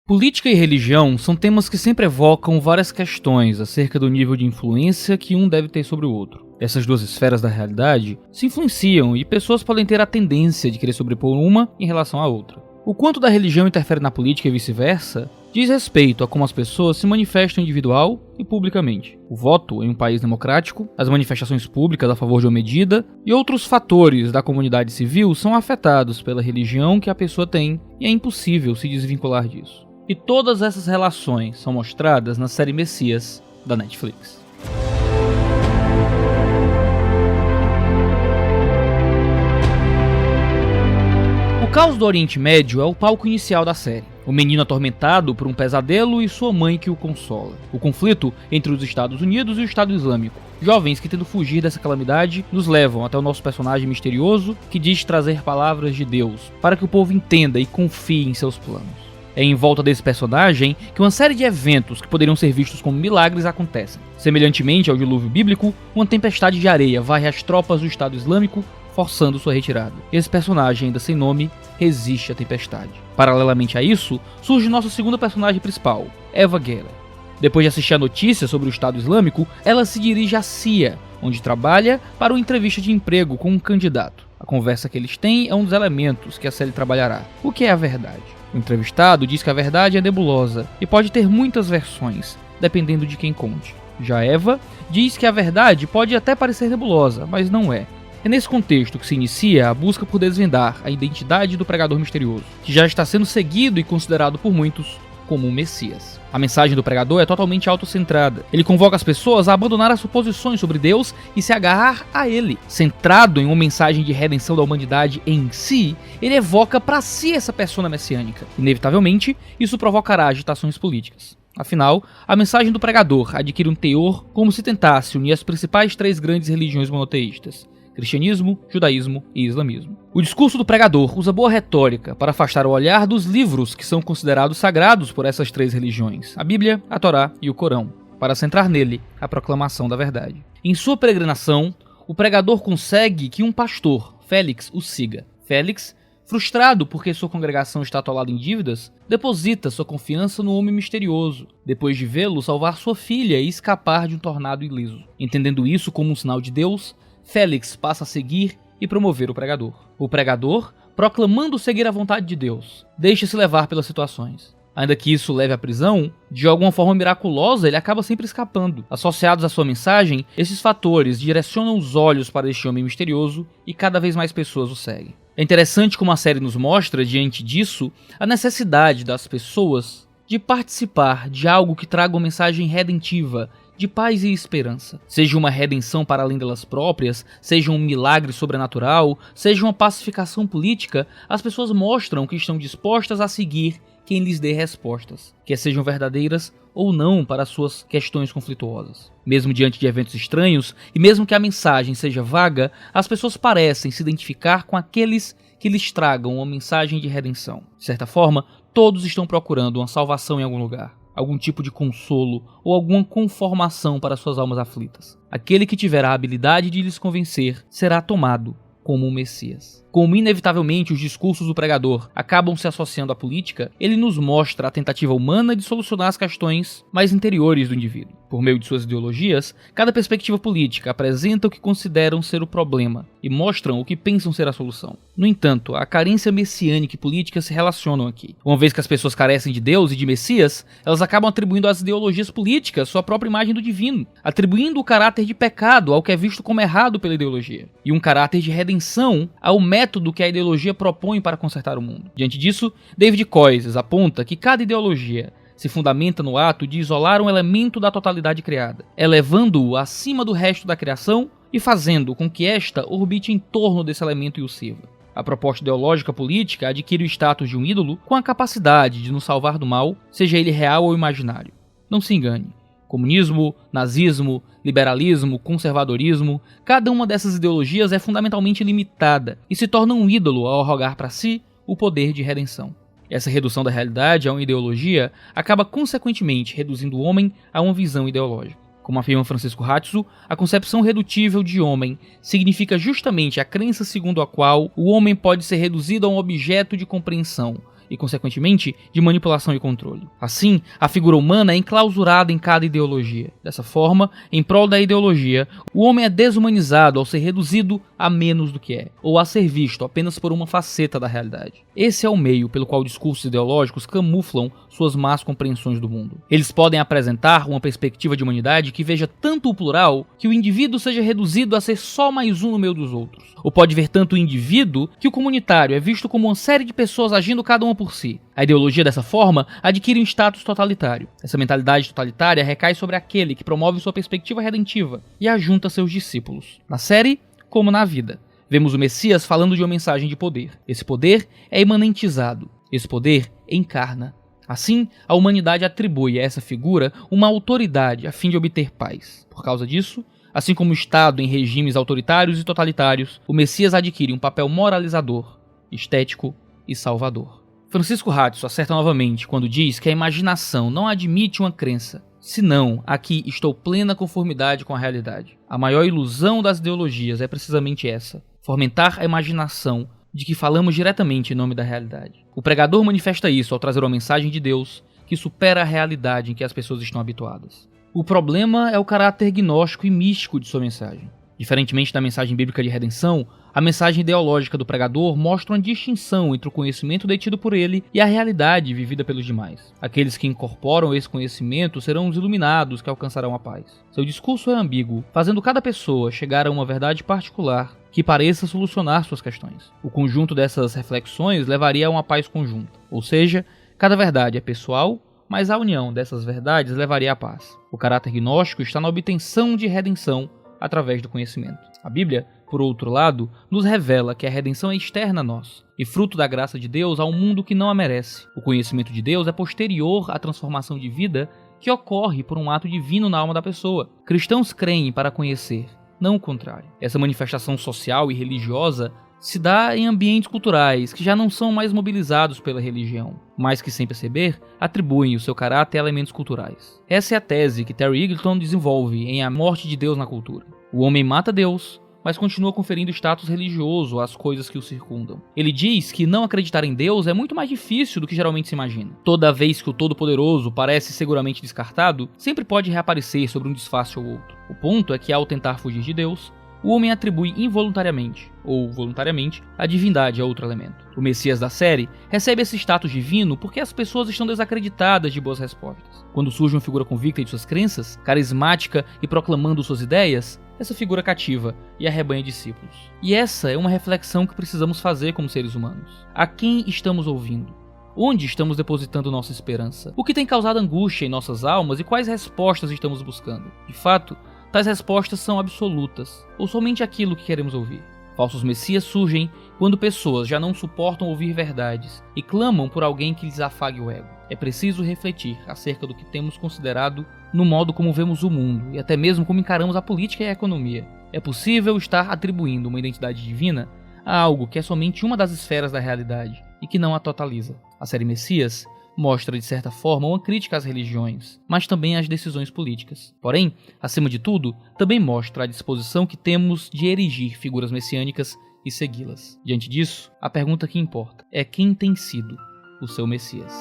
Política e religião são temas que sempre evocam várias questões acerca do nível de influência que um deve ter sobre o outro. Essas duas esferas da realidade se influenciam e pessoas podem ter a tendência de querer sobrepor uma em relação à outra. O quanto da religião interfere na política e vice-versa diz respeito a como as pessoas se manifestam individual e publicamente. O voto em um país democrático, as manifestações públicas a favor de uma medida e outros fatores da comunidade civil são afetados pela religião que a pessoa tem e é impossível se desvincular disso. E todas essas relações são mostradas na série Messias, da Netflix. O caos do Oriente Médio é o palco inicial da série. O menino atormentado por um pesadelo e sua mãe que o consola. O conflito entre os Estados Unidos e o Estado Islâmico. Jovens que, tendo fugir dessa calamidade, nos levam até o nosso personagem misterioso que diz trazer palavras de Deus para que o povo entenda e confie em seus planos. É em volta desse personagem que uma série de eventos que poderiam ser vistos como milagres acontecem. Semelhantemente ao dilúvio bíblico, uma tempestade de areia varre as tropas do Estado Islâmico, forçando sua retirada. Esse personagem, ainda sem nome, resiste à tempestade. Paralelamente a isso, surge nossa segunda personagem principal, Eva Geller. Depois de assistir a notícia sobre o Estado Islâmico, ela se dirige à CIA, onde trabalha para uma entrevista de emprego com um candidato. A conversa que eles têm é um dos elementos que a série trabalhará. O que é a verdade? O entrevistado diz que a verdade é nebulosa e pode ter muitas versões, dependendo de quem conte. Já Eva diz que a verdade pode até parecer nebulosa, mas não é. É nesse contexto que se inicia a busca por desvendar a identidade do pregador misterioso, que já está sendo seguido e considerado por muitos como um Messias. A mensagem do pregador é totalmente autocentrada. Ele convoca as pessoas a abandonar as suposições sobre Deus e se agarrar a ele. Centrado em uma mensagem de redenção da humanidade em si, ele evoca para si essa persona messiânica. Inevitavelmente, isso provocará agitações políticas. Afinal, a mensagem do pregador adquire um teor como se tentasse unir as principais três grandes religiões monoteístas: cristianismo, judaísmo e islamismo. O discurso do pregador usa boa retórica para afastar o olhar dos livros que são considerados sagrados por essas três religiões, a Bíblia, a Torá e o Corão, para centrar nele a proclamação da verdade. Em sua peregrinação, o pregador consegue que um pastor, Félix, o siga. Félix, frustrado porque sua congregação está atolada em dívidas, deposita sua confiança no homem misterioso, depois de vê-lo salvar sua filha e escapar de um tornado iliso. Entendendo isso como um sinal de Deus, Félix passa a seguir e promover o pregador. O pregador, proclamando seguir a vontade de Deus, deixa-se levar pelas situações. Ainda que isso leve à prisão, de alguma forma miraculosa ele acaba sempre escapando. Associados à sua mensagem, esses fatores direcionam os olhos para este homem misterioso e cada vez mais pessoas o seguem. É interessante como a série nos mostra, diante disso, a necessidade das pessoas de participar de algo que traga uma mensagem redentiva, de paz e esperança. Seja uma redenção para além delas próprias, seja um milagre sobrenatural, seja uma pacificação política, as pessoas mostram que estão dispostas a seguir quem lhes dê respostas, quer sejam verdadeiras ou não para suas questões conflituosas. Mesmo diante de eventos estranhos, e mesmo que a mensagem seja vaga, as pessoas parecem se identificar com aqueles que lhes tragam uma mensagem de redenção. De certa forma, todos estão procurando uma salvação em algum lugar, algum tipo de consolo ou alguma conformação para suas almas aflitas. Aquele que tiver a habilidade de lhes convencer será tomado como um Messias. Como inevitavelmente os discursos do pregador acabam se associando à política, ele nos mostra a tentativa humana de solucionar as questões mais interiores do indivíduo. Por meio de suas ideologias, cada perspectiva política apresenta o que consideram ser o problema e mostram o que pensam ser a solução. No entanto, a carência messiânica e política se relacionam aqui. Uma vez que as pessoas carecem de Deus e de Messias, elas acabam atribuindo às ideologias políticas sua própria imagem do divino, atribuindo o caráter de pecado ao que é visto como errado pela ideologia, e um caráter de redenção ao método que a ideologia propõe para consertar o mundo. Diante disso, David Koyes aponta que cada ideologia se fundamenta no ato de isolar um elemento da totalidade criada, elevando-o acima do resto da criação e fazendo com que esta orbite em torno desse elemento e o sirva. A proposta ideológica política adquire o status de um ídolo com a capacidade de nos salvar do mal, seja ele real ou imaginário. Não se engane. Comunismo, nazismo, liberalismo, conservadorismo, cada uma dessas ideologias é fundamentalmente limitada e se torna um ídolo ao arrogar para si o poder de redenção. Essa redução da realidade a uma ideologia acaba consequentemente reduzindo o homem a uma visão ideológica. Como afirma Francisco Ratzo, a concepção redutível de homem significa justamente a crença segundo a qual o homem pode ser reduzido a um objeto de compreensão, e, consequentemente, de manipulação e controle. Assim, a figura humana é enclausurada em cada ideologia. Dessa forma, em prol da ideologia, o homem é desumanizado ao ser reduzido a menos do que é, ou a ser visto apenas por uma faceta da realidade. Esse é o meio pelo qual discursos ideológicos camuflam suas más compreensões do mundo. Eles podem apresentar uma perspectiva de humanidade que veja tanto o plural que o indivíduo seja reduzido a ser só mais um no meio dos outros. Ou pode ver tanto o indivíduo que o comunitário é visto como uma série de pessoas agindo cada uma por si. A ideologia, dessa forma, adquire um status totalitário. Essa mentalidade totalitária recai sobre aquele que promove sua perspectiva redentiva e ajunta seus discípulos. Na série, como na vida, vemos o Messias falando de uma mensagem de poder. Esse poder é imanentizado. Esse poder encarna. Assim, a humanidade atribui a essa figura uma autoridade a fim de obter paz. Por causa disso, assim como o Estado em regimes autoritários e totalitários, o Messias adquire um papel moralizador, estético e salvador. Francisco Ratzo acerta novamente quando diz que a imaginação não admite uma crença, senão a que estou plena conformidade com a realidade. A maior ilusão das ideologias é precisamente essa, fomentar a imaginação de que falamos diretamente em nome da realidade. O pregador manifesta isso ao trazer uma mensagem de Deus que supera a realidade em que as pessoas estão habituadas. O problema é o caráter gnóstico e místico de sua mensagem. Diferentemente da mensagem bíblica de redenção, a mensagem ideológica do pregador mostra uma distinção entre o conhecimento detido por ele e a realidade vivida pelos demais. Aqueles que incorporam esse conhecimento serão os iluminados que alcançarão a paz. Seu discurso é ambíguo, fazendo cada pessoa chegar a uma verdade particular que pareça solucionar suas questões. O conjunto dessas reflexões levaria a uma paz conjunta, ou seja, cada verdade é pessoal, mas a união dessas verdades levaria à paz. O caráter gnóstico está na obtenção de redenção através do conhecimento. A Bíblia, por outro lado, nos revela que a redenção é externa a nós, e fruto da graça de Deus a um mundo que não a merece. O conhecimento de Deus é posterior à transformação de vida que ocorre por um ato divino na alma da pessoa. Cristãos creem para conhecer, não o contrário. Essa manifestação social e religiosa se dá em ambientes culturais que já não são mais mobilizados pela religião, mas que, sem perceber, atribuem o seu caráter a elementos culturais. Essa é a tese que Terry Eagleton desenvolve em A Morte de Deus na Cultura. O homem mata Deus, mas continua conferindo status religioso às coisas que o circundam. Ele diz que não acreditar em Deus é muito mais difícil do que geralmente se imagina. Toda vez que o Todo-Poderoso parece seguramente descartado, sempre pode reaparecer sobre um disfarce ou outro. O ponto é que, ao tentar fugir de Deus, o homem atribui involuntariamente, ou voluntariamente, a divindade a outro elemento. O Messias da série recebe esse status divino porque as pessoas estão desacreditadas de boas respostas. Quando surge uma figura convicta de suas crenças, carismática e proclamando suas ideias, essa figura cativa e arrebanha discípulos. E essa é uma reflexão que precisamos fazer como seres humanos. A quem estamos ouvindo? Onde estamos depositando nossa esperança? O que tem causado angústia em nossas almas e quais respostas estamos buscando? De fato, tais respostas são absolutas, ou somente aquilo que queremos ouvir. Falsos messias surgem quando pessoas já não suportam ouvir verdades e clamam por alguém que lhes afague o ego. É preciso refletir acerca do que temos considerado no modo como vemos o mundo e até mesmo como encaramos a política e a economia. É possível estar atribuindo uma identidade divina a algo que é somente uma das esferas da realidade e que não a totaliza. A série Messias mostra, de certa forma, uma crítica às religiões, mas também às decisões políticas. Porém, acima de tudo, também mostra a disposição que temos de erigir figuras messiânicas e segui-las. Diante disso, a pergunta que importa é quem tem sido o seu Messias.